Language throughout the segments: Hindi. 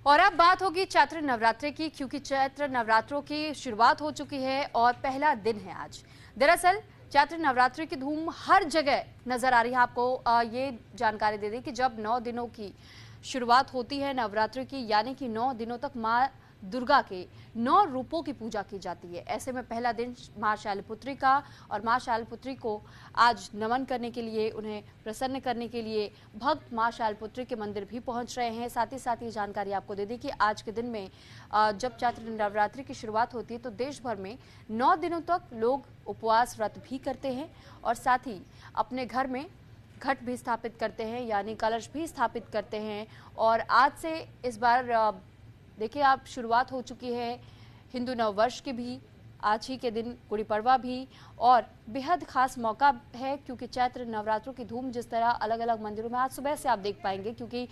और अब बात होगी चैत्र नवरात्रि की, क्योंकि चैत्र नवरात्रों की शुरुआत हो चुकी है और पहला दिन है आज। दरअसल चैत्र नवरात्रि की धूम हर जगह नजर आ रही है। आपको ये जानकारी दे दें कि जब 9 दिनों की शुरुआत होती है नवरात्रि की, यानी कि 9 दिनों तक माँ दुर्गा के 9 रूपों की पूजा की जाती है। ऐसे में पहला दिन माँ शैलपुत्री का, और माँ शैलपुत्री को आज नमन करने के लिए, उन्हें प्रसन्न करने के लिए भक्त माँ शैलपुत्री के मंदिर भी पहुंच रहे हैं। साथ ही जानकारी आपको दे दी कि आज के दिन में जब चैत्र नवरात्रि की शुरुआत होती है तो देश भर में 9 दिनों तक लोग उपवास व्रत भी करते हैं और साथ ही अपने घर में घट भी स्थापित करते हैं, यानी कलश भी स्थापित करते हैं। और आज से इस बार देखिए आप, शुरुआत हो चुकी है हिंदू नववर्ष की भी, आज ही के दिन गुड़ी पड़वा भी, और बेहद खास मौका है क्योंकि चैत्र नवरात्रों की धूम जिस तरह अलग अलग मंदिरों में आज सुबह से आप देख पाएंगे, क्योंकि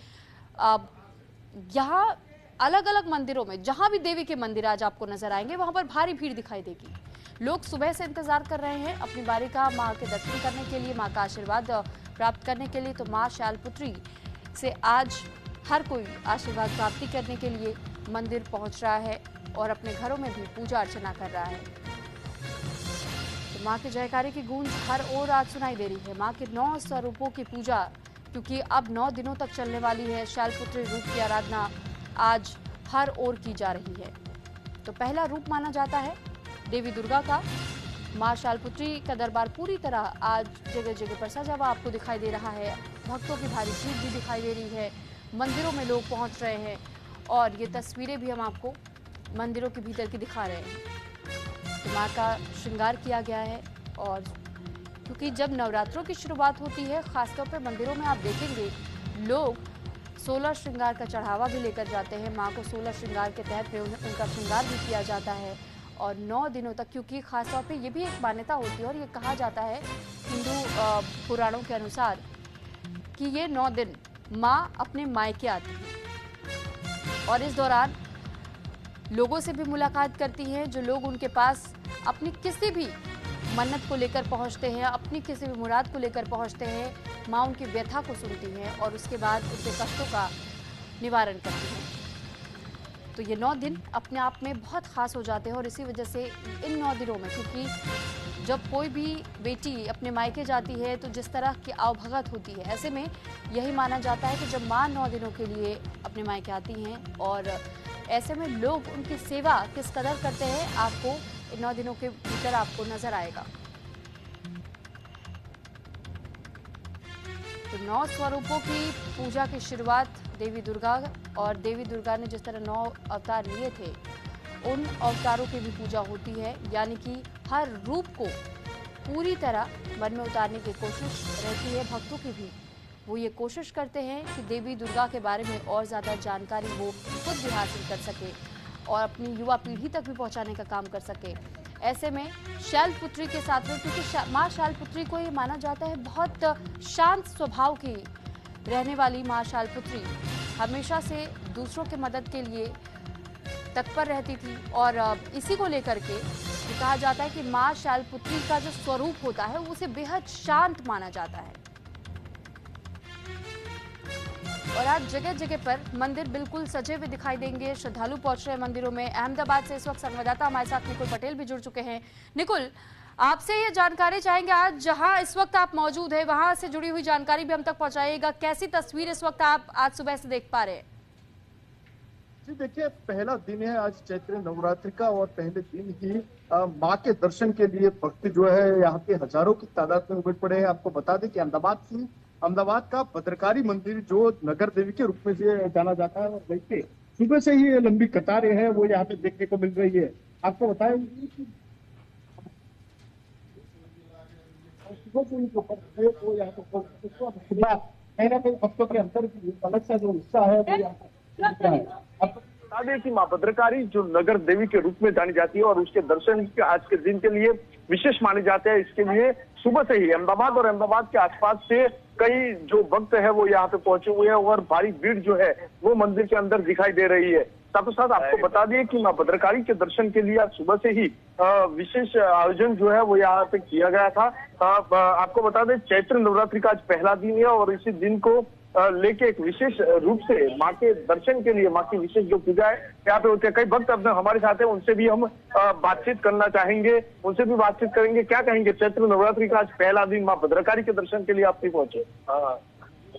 यहाँ अलग अलग मंदिरों में जहाँ भी देवी के मंदिर आज आपको नजर आएंगे वहाँ पर भारी भीड़ दिखाई देगी। लोग सुबह से इंतजार कर रहे हैं अपनी बारी का, माँ के दर्शन करने के लिए, माँ का आशीर्वाद प्राप्त करने के लिए। तो माँ शैलपुत्री से आज हर कोई आशीर्वाद प्राप्ति करने के लिए मंदिर पहुंच रहा है और अपने घरों में भी पूजा अर्चना कर रहा है। तो मां के जयकारे की गूंज हर ओर आज सुनाई दे रही है। मां के 9 स्वरूपों की पूजा, क्योंकि अब 9 दिनों तक चलने वाली है शैलपुत्री रूप की आराधना, आज हर ओर की जा रही है। तो पहला रूप माना जाता है देवी दुर्गा का। मां शैलपुत्री का दरबार पूरी तरह आज जगह जगह पर सजा हुआ आपको दिखाई दे रहा है। भक्तों की भारी भीड़ भी दिखाई दे रही है, मंदिरों में लोग पहुंच रहे हैं और ये तस्वीरें भी हम आपको मंदिरों के भीतर की दिखा रहे हैं। तो माँ का श्रृंगार किया गया है, और क्योंकि जब नवरात्रों की शुरुआत होती है खासतौर पर मंदिरों में आप देखेंगे लोग 16 श्रृंगार का चढ़ावा भी लेकर जाते हैं। माँ को 16 श्रृंगार के तहत में उनका श्रृंगार भी किया जाता है और 9 दिनों तक, क्योंकि खासतौर पर ये भी एक मान्यता होती है और ये कहा जाता है हिंदू पुराणों के अनुसार कि ये 9 दिन माँ अपने मायके आती है और इस दौरान लोगों से भी मुलाकात करती हैं। जो लोग उनके पास अपनी किसी भी मन्नत को लेकर पहुंचते हैं, अपनी किसी भी मुराद को लेकर पहुंचते हैं, माँ उनकी व्यथा को सुनती हैं और उसके बाद उनके कष्टों का निवारण करती हैं। तो ये 9 दिन अपने आप में बहुत खास हो जाते हैं और इसी वजह से इन 9 दिनों में, क्योंकि जब कोई भी बेटी अपने मायके जाती है तो जिस तरह की आवभगत होती है, ऐसे में यही माना जाता है कि जब माँ 9 दिनों के लिए अपने मायके आती हैं और ऐसे में लोग उनकी सेवा किस कदर करते हैं, आपको इन 9 दिनों के भीतर आपको नजर आएगा। तो 9 स्वरूपों की पूजा की शुरुआत देवी दुर्गा, और देवी दुर्गा ने जिस तरह 9 अवतार लिए थे उन अवतारों की भी पूजा होती है, यानी कि हर रूप को पूरी तरह मन में उतारने की कोशिश रहती है भक्तों की भी। वो ये कोशिश करते हैं कि देवी दुर्गा के बारे में और ज़्यादा जानकारी वो खुद भी हासिल कर सके और अपनी युवा पीढ़ी तक भी पहुंचाने का काम कर सके। ऐसे में शैलपुत्री के साथ में, क्योंकि माँ शैलपुत्री को ये माना जाता है बहुत शांत स्वभाव की रहने वाली माँ शैलपुत्री हमेशा से दूसरों की मदद के लिए तत्पर रहती थी और इसी को लेकर के कहा जाता है कि माँ शैलपुत्री का जो स्वरूप होता है उसे बेहद शांत माना जाता है। और आज जगह जगह पर मंदिर बिल्कुल सजे हुए दिखाई देंगे, श्रद्धालु पहुंच रहे हैं मंदिरों में। अहमदाबाद से इस वक्त संवाददाता हमारे साथ निकुल पटेल भी जुड़ चुके हैं। निकुल, आपसे ये जानकारी चाहेंगे, आज जहां इस वक्त आप मौजूद हैं वहां से जुड़ी हुई जानकारी भी हम तक पहुंचाइएगा। कैसी तस्वीर इस वक्त आप आज सुबह से देख पा रहे हैं? जी देखिए, पहला दिन है आज चैत्र नवरात्रि का और पहले दिन ही माँ के दर्शन के लिए भक्त जो है यहाँ पे हजारों की तादाद में उमड़ पड़े हैं। आपको बता दें कि अहमदाबाद का भद्रकाली मंदिर जो नगर देवी के रूप में से जाना जाता है, और वैसे सुबह से ही लंबी कतारें हैं वो यहाँ पे देखने को मिल रही है। आपको बताएं कि सुबह से ही जो भक्त है वो यहाँ पे कहीं ना कहीं भक्तों के अंदर अलग सा जो उत्साह है वो यहाँ पे है। अब बता दें कि माँ भद्रकाली जो नगर देवी के रूप में जानी जाती है और उसके दर्शन आज के दिन के लिए विशेष माने जाते हैं। इसके लिए सुबह से ही अहमदाबाद और अहमदाबाद के आसपास से कई जो भक्त है वो यहाँ पे पहुंचे हुए हैं और भारी भीड़ जो है वो मंदिर के अंदर दिखाई दे रही है। साथ ही साथ आपको बता दें कि माँ भद्रकाली के दर्शन के लिए आज सुबह से ही विशेष आयोजन जो है वो यहाँ पे किया गया था। आपको बता दें चैत्र नवरात्रि का आज पहला दिन है और इसी दिन को लेके एक विशेष रूप से माँ के दर्शन के लिए, माँ की विशेष जो पूजा है यहाँ पे होती है। कई भक्त अब हमारे साथ है, उनसे भी हम बातचीत करना चाहेंगे, उनसे भी बातचीत करेंगे। क्या कहेंगे, चैत्र नवरात्रि का आज पहला दिन माँ भद्रकाली के दर्शन के लिए आप भी पहुंचे?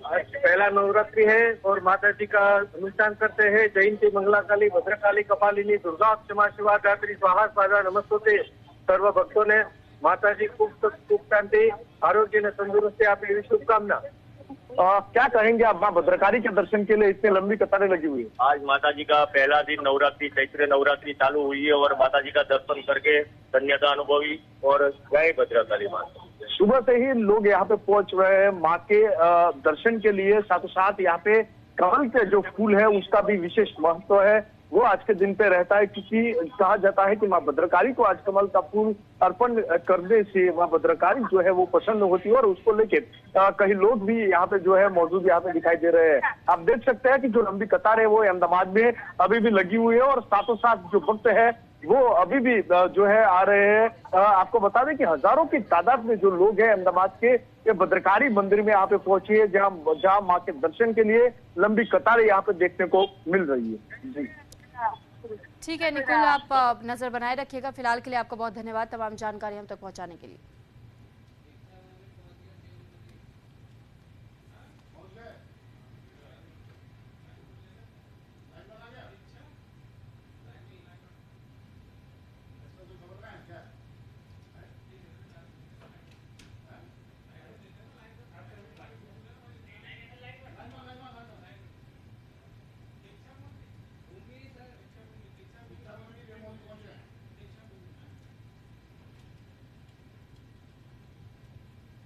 आज पहला नवरात्रि है और माता जी का अनुष्ठान करते हैं। जयंती, मंगला काली, भद्रकाली, कपालिनी, दुर्गा, क्षमा शिवा, गायत्री, स्वाहा, स्वाहा, नमस्तुते। सर्व भक्तों ने माता जी खूब शांति, आरोग्य ने तंदुरुस्ती आपकी एवी शुभकामना। क्या कहेंगे आप, माँ भद्रकाली के दर्शन के लिए इतनी लंबी कतारें लगी हुई है? आज माता जी का पहला दिन नवरात्रि, चैत्र नवरात्रि चालू हुई है और माता जी का दर्शन करके धन्यता अनुभवी और जय भद्रकाली माता। सुबह से ही लोग यहाँ पे पहुंच रहे हैं माँ के दर्शन के लिए। साथ साथ यहाँ पे कमल के जो फूल है उसका भी विशेष महत्व है, वो आज के दिन पे रहता है, क्योंकि कहा जाता है कि माँ भद्रकाली को आज कमल का फूल अर्पण करने से माँ भद्रकाली जो है वो प्रसन्न होती है। और उसको लेके कई लोग भी यहाँ पे जो है मौजूद यहाँ पे दिखाई दे रहे हैं। आप देख सकते हैं कि जो लंबी कतार है वो अहमदाबाद में अभी भी लगी हुई है और साथों साथ जो भक्त है वो अभी भी जो है आ रहे हैं। आपको बता दें कि हजारों की तादाद में जो लोग हैं अहमदाबाद के भद्रकाली मंदिर में यहाँ पे पहुंचे हैं, जहाँ माँ के दर्शन के लिए लंबी कतारें यहाँ पे देखने को मिल रही है। जी ठीक है निकुल, आप नजर बनाए रखिएगा। फिलहाल के लिए आपका बहुत धन्यवाद तमाम जानकारी हम तक पहुंचाने के लिए।